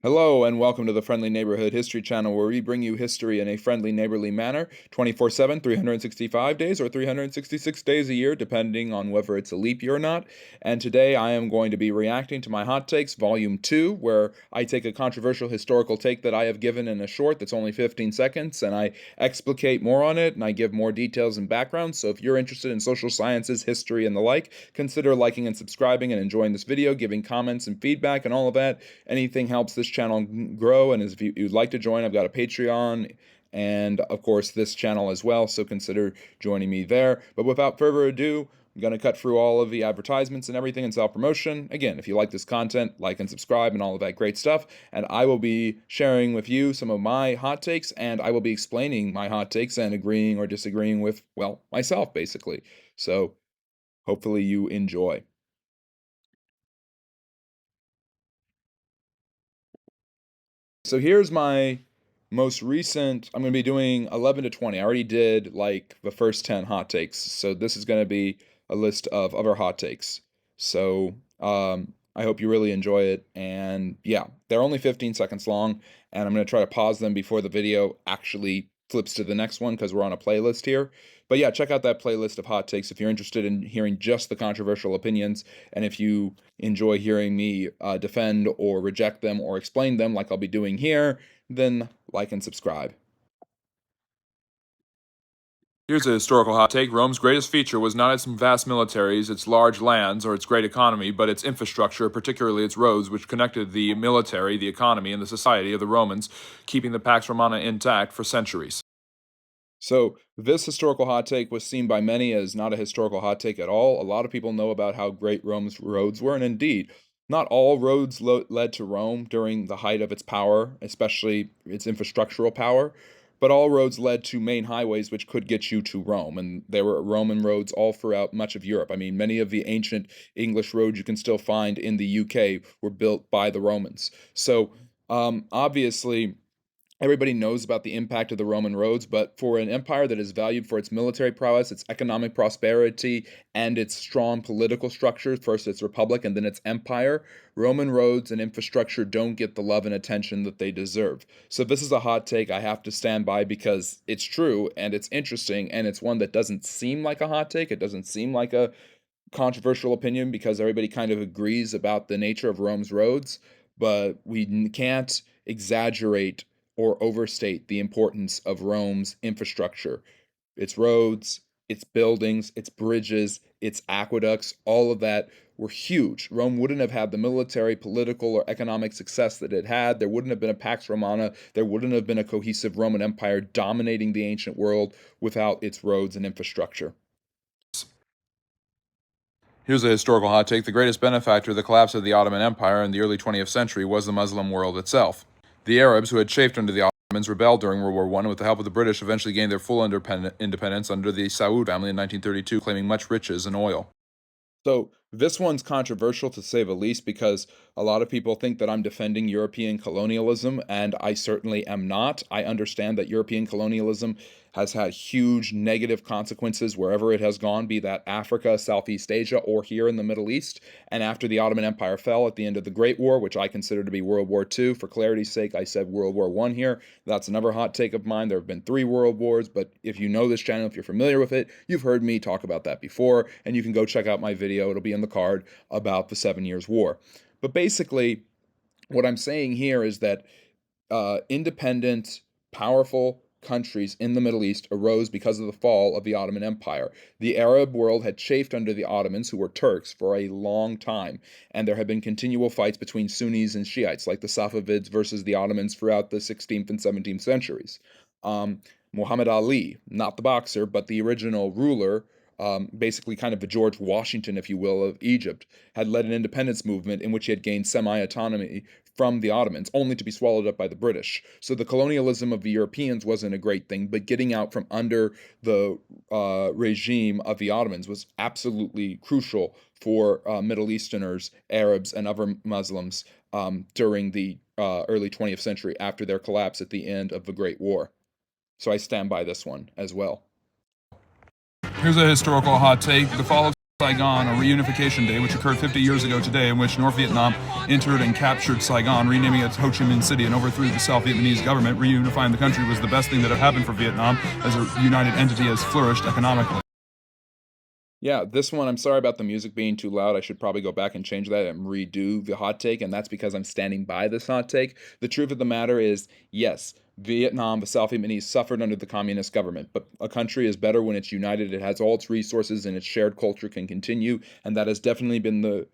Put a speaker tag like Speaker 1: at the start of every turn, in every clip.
Speaker 1: Hello, and welcome to the Friendly Neighborhood History Channel, where we bring you history in a friendly, neighborly manner 24/7, 365 days, or 366 days a year, depending on whether it's a leap year or not. And today I am going to be reacting to my Hot Takes, Volume 2, where I take a controversial historical take that I have given in a short that's only 15 seconds, and I explicate more on it, and I give more details and background. So if you're interested in social sciences, history, and the like, consider liking and subscribing and enjoying this video, giving comments and feedback and all of that. Anything helps this channel grow, and if you'd like to join, I've got a Patreon and of course this channel as well, so consider joining me there. But without further ado, I'm going to cut through all of the advertisements and everything and self-promotion. Again, if you like this content, like and subscribe and all of that great stuff, and I will be sharing with you some of my hot takes, and I will be explaining my hot takes and agreeing or disagreeing with, well, myself basically. So hopefully you enjoy. So here's my most recent. I'm going to be doing 11 to 20. I already did like the first 10 hot takes. So this is going to be a list of other hot takes. So I hope you really enjoy it. And yeah, they're only 15 seconds long. And I'm going to try to pause them before the video actually flips to the next one because we're on a playlist here. But yeah, check out that playlist of hot takes if you're interested in hearing just the controversial opinions. And if you enjoy hearing me defend or reject them or explain them like I'll be doing here, then like and subscribe. Here's a historical hot take. Rome's greatest feature was not its vast militaries, its large lands, or its great economy, but its infrastructure, particularly its roads, which connected the military, the economy, and the society of the Romans, keeping the Pax Romana intact for centuries. So, this historical hot take was seen by many as not a historical hot take at all. A lot of people know about how great Rome's roads were, and indeed, not all roads led to Rome during the height of its power, especially its infrastructural power, but all roads led to main highways which could get you to Rome, and there were Roman roads all throughout much of Europe. I mean, many of the ancient English roads you can still find in the UK were built by the Romans. So, obviously, everybody knows about the impact of the Roman roads, but for an empire that is valued for its military prowess, its economic prosperity, and its strong political structure, first its republic and then its empire, Roman roads and infrastructure don't get the love and attention that they deserve. So this is a hot take I have to stand by because it's true and it's interesting, and it's one that doesn't seem like a hot take. It doesn't seem like a controversial opinion because everybody kind of agrees about the nature of Rome's roads, but we can't exaggerate or overstate the importance of Rome's infrastructure. Its roads, its buildings, its bridges, its aqueducts, all of that were huge. Rome wouldn't have had the military, political, or economic success that it had. There wouldn't have been a Pax Romana. There wouldn't have been a cohesive Roman Empire dominating the ancient world without its roads and infrastructure. Here's a historical hot take. The greatest benefactor of the collapse of the Ottoman Empire in the early 20th century was the Muslim world itself. The Arabs, who had chafed under the Ottomans, rebelled during World War I, and with the help of the British, eventually gained their full independence under the Saud family in 1932, claiming much riches and oil. So this one's controversial to say the least because a lot of people think that I'm defending European colonialism, and I certainly am not. I understand that European colonialism has had huge negative consequences wherever it has gone, be that Africa, Southeast Asia, or here in the Middle East. And after the Ottoman Empire fell at the end of the Great War, which I consider to be World War II, for clarity's sake, I said World War I here. That's another hot take of mine. There have been 3 world wars, but if you know this channel, if you're familiar with it, you've heard me talk about that before, and you can go check out my video. It'll be in the card about the 7 Years' War. But basically, what I'm saying here is that independent, powerful countries in the Middle East arose because of the fall of the Ottoman Empire. The Arab world had chafed under the Ottomans, who were Turks, for a long time, and there had been continual fights between Sunnis and Shiites, like the Safavids versus the Ottomans throughout the 16th and 17th centuries. Muhammad Ali, not the boxer, but the original ruler, basically kind of the George Washington, if you will, of Egypt, had led an independence movement in which he had gained semi-autonomy from the Ottomans, only to be swallowed up by the British. So the colonialism of the Europeans wasn't a great thing, but getting out from under the regime of the Ottomans was absolutely crucial for Middle Easterners, Arabs, and other Muslims during the early 20th century after their collapse at the end of the Great War. So I stand by this one as well. Here's a historical hot take. The fall of Saigon, a reunification day, which occurred 50 years ago today, in which North Vietnam entered and captured Saigon, renaming it Ho Chi Minh City, and overthrew the South Vietnamese government. Reunifying the country was the best thing that had happened for Vietnam, as a united entity has flourished economically. Yeah, this one, I'm sorry about the music being too loud. I should probably go back and change that and redo the hot take, and that's because I'm standing by this hot take. The truth of the matter is, yes, Vietnam, the South Vietnamese suffered under the communist government, but a country is better when it's united. It has all its resources, and its shared culture can continue, and that has definitely been the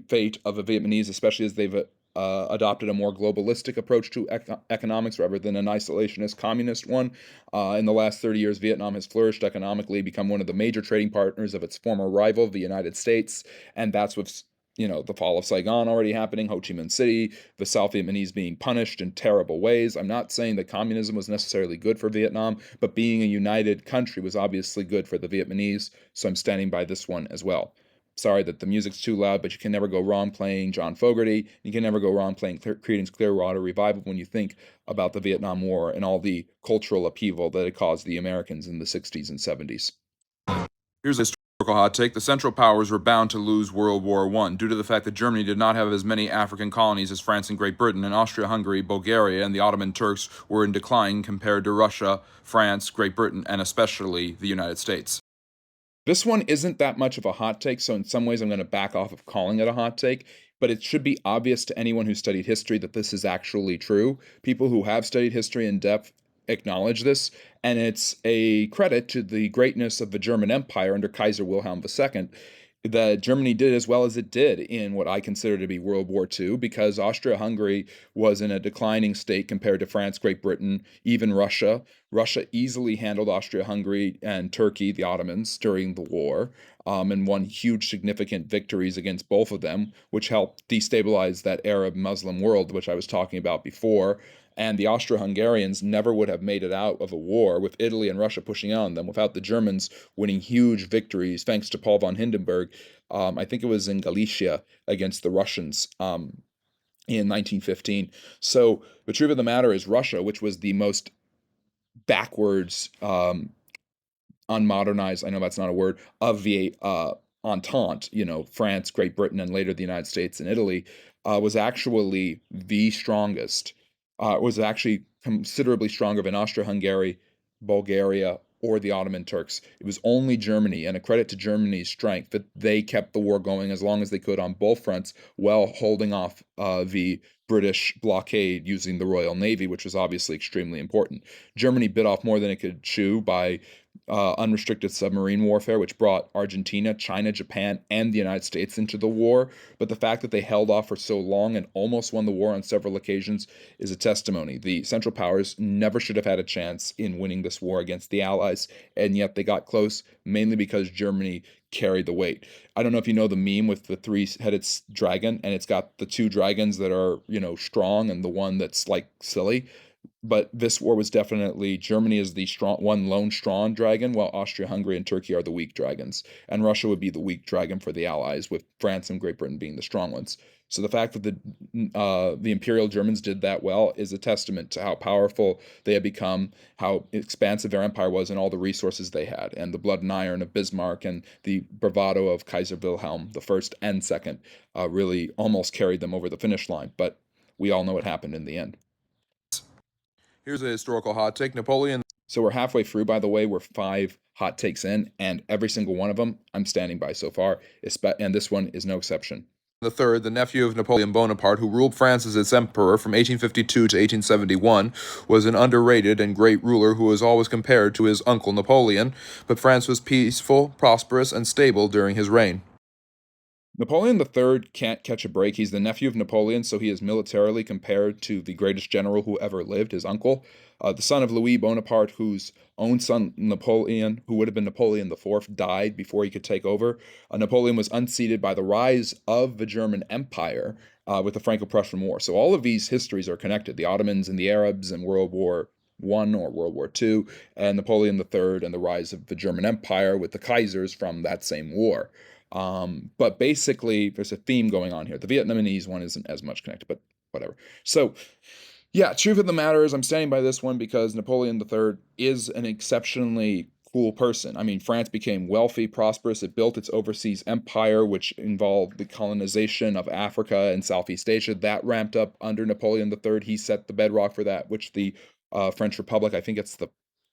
Speaker 1: fate of the Vietnamese, especially as they've adopted a more globalistic approach to economics rather than an isolationist communist one. In the last 30 years, Vietnam has flourished economically, become one of the major trading partners of its former rival, the United States, and that's with the fall of Saigon already happening, Ho Chi Minh City, the South Vietnamese being punished in terrible ways. I'm not saying that communism was necessarily good for Vietnam, but being a united country was obviously good for the Vietnamese, so I'm standing by this one as well. Sorry that the music's too loud, but you can never go wrong playing John Fogerty. You can never go wrong playing Creedence Clearwater Revival when you think about the Vietnam War and all the cultural upheaval that it caused the Americans in the 60s and 70s. Here's a historical hot take. The Central Powers were bound to lose World War I due to the fact that Germany did not have as many African colonies as France and Great Britain, and Austria-Hungary, Bulgaria, and the Ottoman Turks were in decline compared to Russia, France, Great Britain, and especially the United States. This one isn't that much of a hot take, so in some ways I'm going to back off of calling it a hot take, but it should be obvious to anyone who studied history that this is actually true. People who have studied history in depth acknowledge this, and it's a credit to the greatness of the German Empire under Kaiser Wilhelm II that Germany did as well as it did in what I consider to be World War II, because Austria-Hungary was in a declining state compared to France, Great Britain, even Russia. Russia easily handled Austria-Hungary and Turkey, the Ottomans, during the war, and won huge significant victories against both of them, which helped destabilize that Arab Muslim world, which I was talking about before. And the Austro-Hungarians never would have made it out of a war with Italy and Russia pushing on them without the Germans winning huge victories, thanks to Paul von Hindenburg. I think it was in Galicia against the Russians in 1915. So the truth of the matter is Russia, which was the most backwards, unmodernized, I know that's not a word, of the Entente, France, Great Britain, and later the United States and Italy, was actually the strongest, was actually considerably stronger than Austria-Hungary, Bulgaria, or the Ottoman Turks. It was only Germany, and a credit to Germany's strength, that they kept the war going as long as they could on both fronts while holding off the British blockade using the Royal Navy, which was obviously extremely important. Germany bit off more than it could chew by unrestricted submarine warfare, which brought Argentina, China, Japan, and the United States into the war. But the fact that they held off for so long and almost won the war on several occasions is a testimony. The Central Powers never should have had a chance in winning this war against the Allies, and yet they got close, mainly because Germany carried the weight. I don't know if you know the meme with the three-headed dragon, and it's got the two dragons that are, strong and the one that's like silly. But this war was definitely Germany is the one lone strong dragon, while Austria-Hungary and Turkey are the weak dragons, and Russia would be the weak dragon for the Allies, with France and Great Britain being the strong ones. So the fact that the Imperial Germans did that well is a testament to how powerful they had become, how expansive their empire was, and all the resources they had, and the blood and iron of Bismarck and the bravado of Kaiser Wilhelm the First and Second really almost carried them over the finish line. But we all know what happened in the end. Here's a historical hot take. Napoleon. So we're halfway through, by the way. We're 5 hot takes in, and every single one of them I'm standing by so far, and this one is no exception. The third, the nephew of Napoleon Bonaparte, who ruled France as its emperor from 1852 to 1871, was an underrated and great ruler who was always compared to his uncle Napoleon, but France was peaceful, prosperous, and stable during his reign. Napoleon III can't catch a break. He's the nephew of Napoleon, so he is militarily compared to the greatest general who ever lived, his uncle. The son of Louis Bonaparte, whose own son Napoleon, who would have been Napoleon IV, died before he could take over. Napoleon was unseated by the rise of the German Empire with the Franco-Prussian War. So all of these histories are connected. The Ottomans and the Arabs and World War I or World War II, and Napoleon III and the rise of the German Empire with the Kaisers from that same war. But basically, there's a theme going on here. The Vietnamese one isn't as much connected, but whatever. So, yeah, truth of the matter is I'm standing by this one because Napoleon III is an exceptionally cool person. I mean, France became wealthy, prosperous. It built its overseas empire, which involved the colonization of Africa and Southeast Asia. That ramped up under Napoleon III. He set the bedrock for that, which the French Republic, I think it's the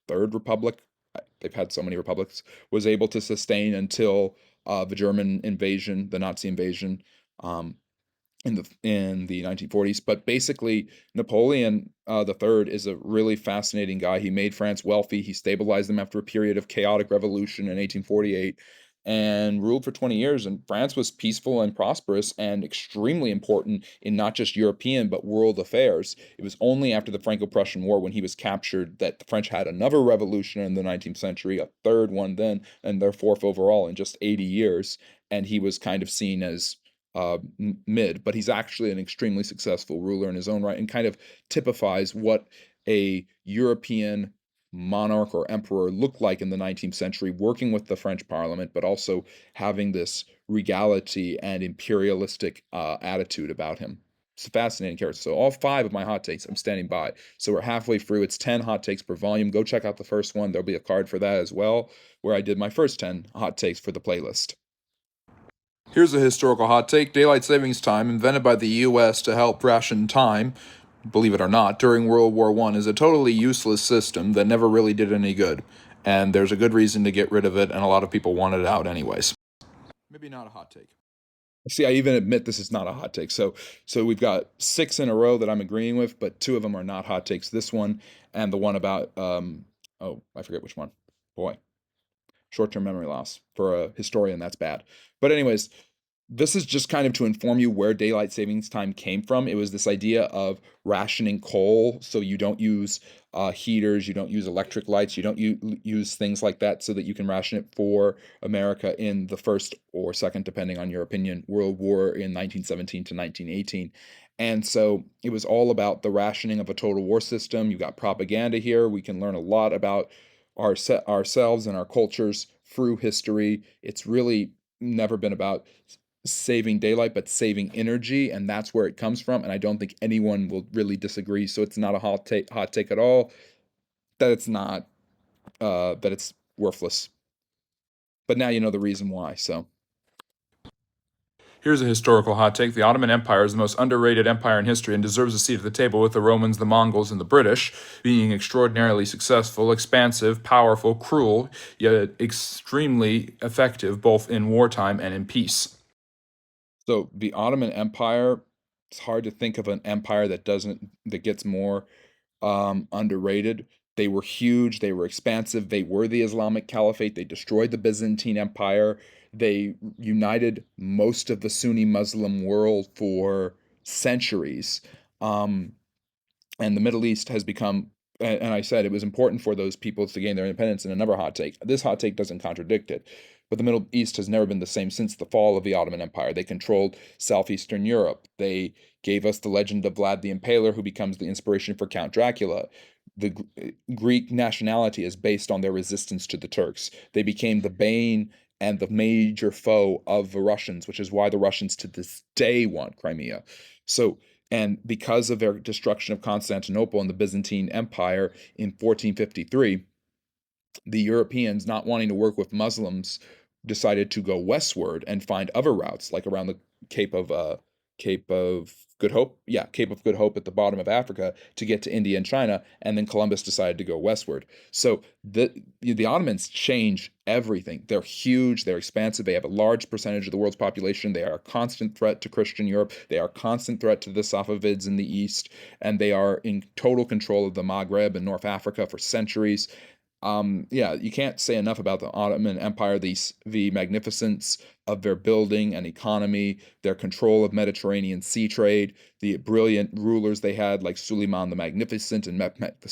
Speaker 1: Third Republic, they've had so many republics, was able to sustain until the German invasion, the Nazi invasion. Um, in the 1940s. But basically, Napoleon the Third is a really fascinating guy. He made France wealthy. He stabilized them after a period of chaotic revolution in 1848 and ruled for 20 years. And France was peaceful and prosperous and extremely important in not just European but world affairs. It was only after the Franco-Prussian War, when he was captured, that the French had another revolution in the 19th century, a third one then, and their fourth overall in just 80 years. And he was kind of seen as mid, but he's actually an extremely successful ruler in his own right, and kind of typifies what a European monarch or emperor looked like in the 19th century, working with the French Parliament, but also having this regality and imperialistic attitude about him. It's a fascinating character. So all 5 of my hot takes, I'm standing by. So we're halfway through. It's 10 hot takes per volume. Go check out the first one. There'll be a card for that as well, where I did my first 10 hot takes for the playlist. Here's a historical hot take. Daylight savings time, invented by the U.S. to help ration time, believe it or not, during World War I, is a totally useless system that never really did any good. And there's a good reason to get rid of it, and a lot of people want it out anyways. Maybe not a hot take. See, I even admit this is not a hot take. So we've got 6 in a row that I'm agreeing with, but 2 of them are not hot takes. This one and the one about I forget which one. Boy, short-term memory loss. For a historian, that's bad. But anyways, this is just kind of to inform you where daylight savings time came from. It was this idea of rationing coal, so you don't use heaters, you don't use electric lights, you don't use things like that, so that you can ration it for America in the first or second, depending on your opinion, World War in 1917 to 1918. And so it was all about the rationing of a total war system. You got propaganda here. We can learn a lot about ourselves and our cultures through history. It's really never been about saving daylight, but saving energy, and that's where it comes from. And I don't think anyone will really disagree. So it's not a hot take at all. That it's not that it's worthless. But now you know the reason why. So here's a historical hot take. The Ottoman Empire is the most underrated empire in history and deserves a seat at the table with the Romans, the Mongols, and the British, being extraordinarily successful, expansive, powerful, cruel, yet extremely effective both in wartime and in peace. So the Ottoman Empire, it's hard to think of an empire that gets more underrated. They were huge, they were expansive, they were the Islamic Caliphate, they destroyed the Byzantine Empire, they united most of the Sunni Muslim world for centuries. Um, and the Middle East has become, and I said it was important for those peoples to gain their independence in another hot take. This hot take doesn't contradict it. But the Middle East has never been the same since the fall of the Ottoman Empire. They controlled southeastern Europe. They gave us the legend of Vlad the Impaler, who becomes the inspiration for Count Dracula. The Greek nationality is based on their resistance to the Turks. They became the bane and the major foe of the Russians, which is why the Russians to this day want Crimea. So, and because of their destruction of Constantinople and the Byzantine Empire in 1453, the Europeans, not wanting to work with Muslims, decided to go westward and find other routes, like around the Cape of Good Hope, Cape of Good Hope at the bottom of Africa, to get to India and China, and then Columbus decided to go westward. So the Ottomans change everything. They're huge, they're expansive, they have a large percentage of the world's population, they are a constant threat to Christian Europe, they are a constant threat to the Safavids in the east, and they are in total control of the Maghreb and North Africa for centuries. You can't say enough about the Ottoman Empire, the magnificence of their building and economy, their control of Mediterranean sea trade, the brilliant rulers they had like Suleiman the Magnificent and Mehmet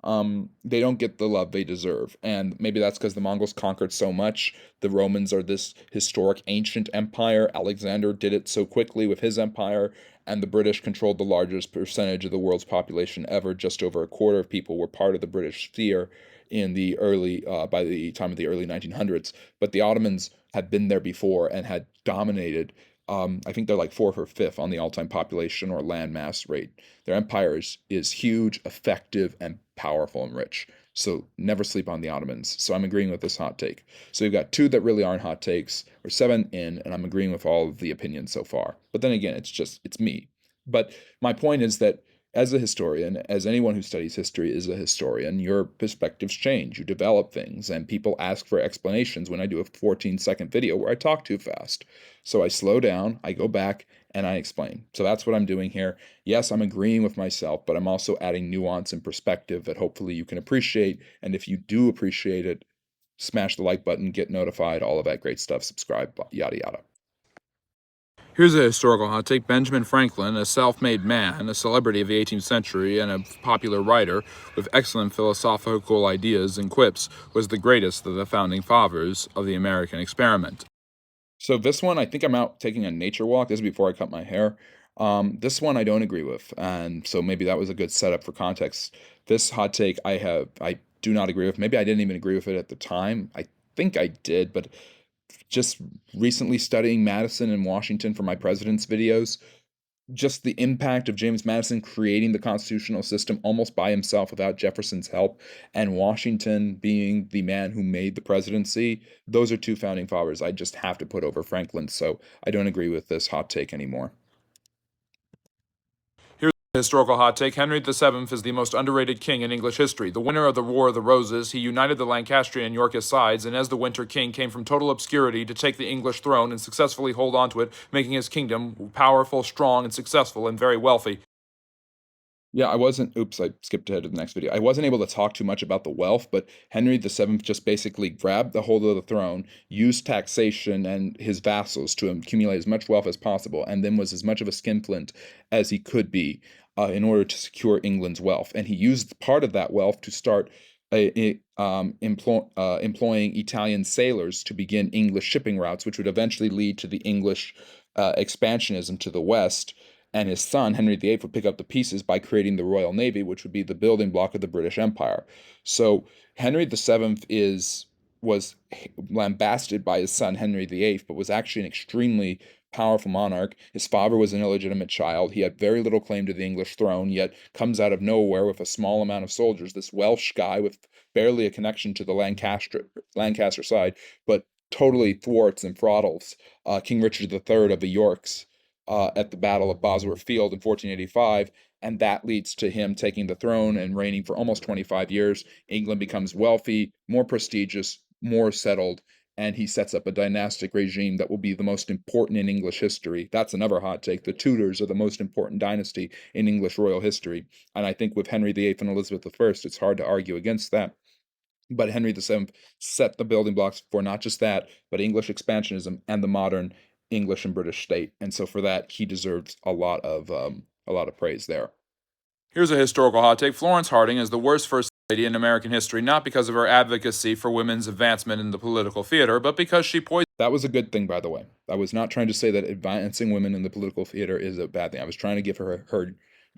Speaker 1: II. They don't get the love they deserve. And maybe that's because the Mongols conquered so much. The Romans are this historic ancient empire. Alexander did it so quickly with his empire. And the British controlled the largest percentage of the world's population ever. Just over a quarter of people were part of the British sphere in the by the time of the early 1900s. But the Ottomans had been there before and had dominated I think they're like fourth or fifth on the all-time population or land mass rate. Their empire is huge, effective, and powerful and rich. So never sleep on the Ottomans. So I'm agreeing with this hot take. So you've got two that really aren't hot takes, or seven in, and I'm agreeing with all of the opinions so far. But then again, it's me. But my point is that as a historian, as anyone who studies history is a historian, your perspectives change. You develop things, and people ask for explanations when I do a 14-second video where I talk too fast. So I slow down, I go back, and I explain. So that's what I'm doing here. Yes, I'm agreeing with myself, but I'm also adding nuance and perspective that hopefully you can appreciate. And if you do appreciate it, smash the like button, get notified, all of that great stuff, subscribe, yada yada. Here's a historical hot take. Benjamin Franklin, a self-made man, a celebrity of the 18th century, and a popular writer with excellent philosophical ideas and quips, was the greatest of the founding fathers of the American experiment. So this one, I think I'm out taking a nature walk. This is before I cut my hair. This one I don't agree with, and so maybe that was a good setup for context. This hot take I do not agree with. Maybe I didn't even agree with it at the time. I think I did, but just recently studying Madison and Washington for my president's videos, just the impact of James Madison creating the constitutional system almost by himself without Jefferson's help, and Washington being the man who made the presidency, those are two founding fathers I just have to put over Franklin, so I don't agree with this hot take anymore. Here's a historical hot take. Henry VII is the most underrated king in English history. The winner of the War of the Roses, he united the Lancastrian and Yorkist sides, and as the Winter King came from total obscurity to take the English throne and successfully hold on to it, making his kingdom powerful, strong, and successful, and very wealthy. Yeah, oops, I skipped ahead to the next video. I wasn't able to talk too much about the wealth, but Henry VII just basically grabbed the hold of the throne, used taxation and his vassals to accumulate as much wealth as possible, and then was as much of a skinflint as he could be in order to secure England's wealth. And he used part of that wealth to start employing Italian sailors to begin English shipping routes, which would eventually lead to the English expansionism to the west, and his son, Henry VIII, would pick up the pieces by creating the Royal Navy, which would be the building block of the British Empire. So Henry VII was lambasted by his son, Henry VIII, but was actually an extremely powerful monarch. His father was an illegitimate child. He had very little claim to the English throne, yet comes out of nowhere with a small amount of soldiers, this Welsh guy with barely a connection to the Lancaster side, but totally thwarts and throttles King Richard III of the Yorks at the Battle of Bosworth Field in 1485, and that leads to him taking the throne and reigning for almost 25 years. England becomes wealthy, more prestigious, more settled, and he sets up a dynastic regime that will be the most important in English history. That's another hot take. The Tudors are the most important dynasty in English royal history, and I think with Henry VIII and Elizabeth I, it's hard to argue against that. But Henry VII set the building blocks for not just that, but English expansionism and the modern English and British state. And so for that, he deserves a lot of praise there. Here's a historical hot take. Florence Harding is the worst first lady in American history, not because of her advocacy for women's advancement in the political theater, but because she poisoned. That was a good thing, by the way. I was not trying to say that advancing women in the political theater is a bad thing. I was trying to give her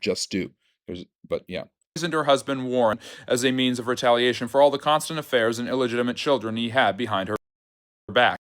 Speaker 1: just due. But yeah. Poisoned her husband Warren as a means of retaliation for all the constant affairs and illegitimate children he had behind her back.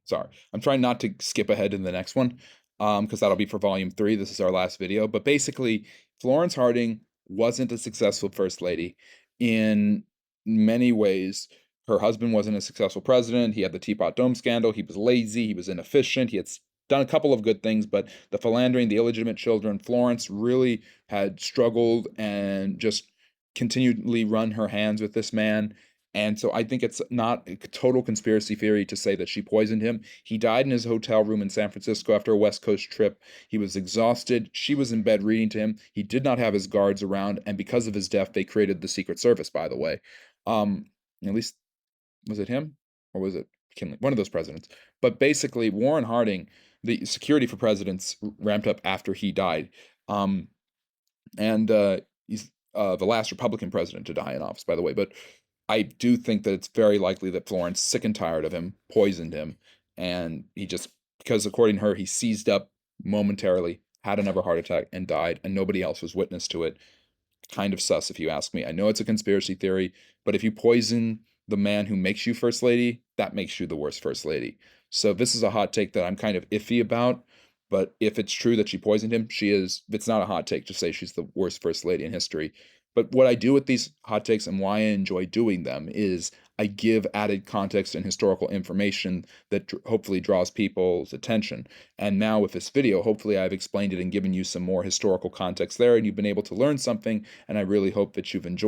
Speaker 1: Sorry. I'm trying not to skip ahead in the next one, because that'll be for volume 3. This is our last video. But basically, Florence Harding wasn't a successful first lady. In many ways, her husband wasn't a successful president. He had the Teapot Dome scandal. He was lazy. He was inefficient. He had done a couple of good things, but the philandering, the illegitimate children, Florence really had struggled and just continually run her hands with this man. And so I think it's not a total conspiracy theory to say that she poisoned him. He died in his hotel room in San Francisco after a West Coast trip. He was exhausted. She was in bed reading to him. He did not have his guards around, and because of his death, they created the Secret Service, by the way. At least, was it him? Or was it McKinley? One of those presidents. But basically, Warren Harding, the security for presidents ramped up after he died. He's the last Republican president to die in office, by the way. But I do think that it's very likely that Florence, sick and tired of him, poisoned him. And he just, because according to her, he seized up momentarily, had another heart attack, and died, and nobody else was witness to it. Kind of sus, if you ask me. I know it's a conspiracy theory, but if you poison the man who makes you first lady, that makes you the worst first lady. So this is a hot take that I'm kind of iffy about. But if it's true that she poisoned him, she is. It's not a hot take to say she's the worst first lady in history. But what I do with these hot takes and why I enjoy doing them is I give added context and historical information that hopefully draws people's attention. And now with this video, hopefully I've explained it and given you some more historical context there, and you've been able to learn something. And I really hope that you've enjoyed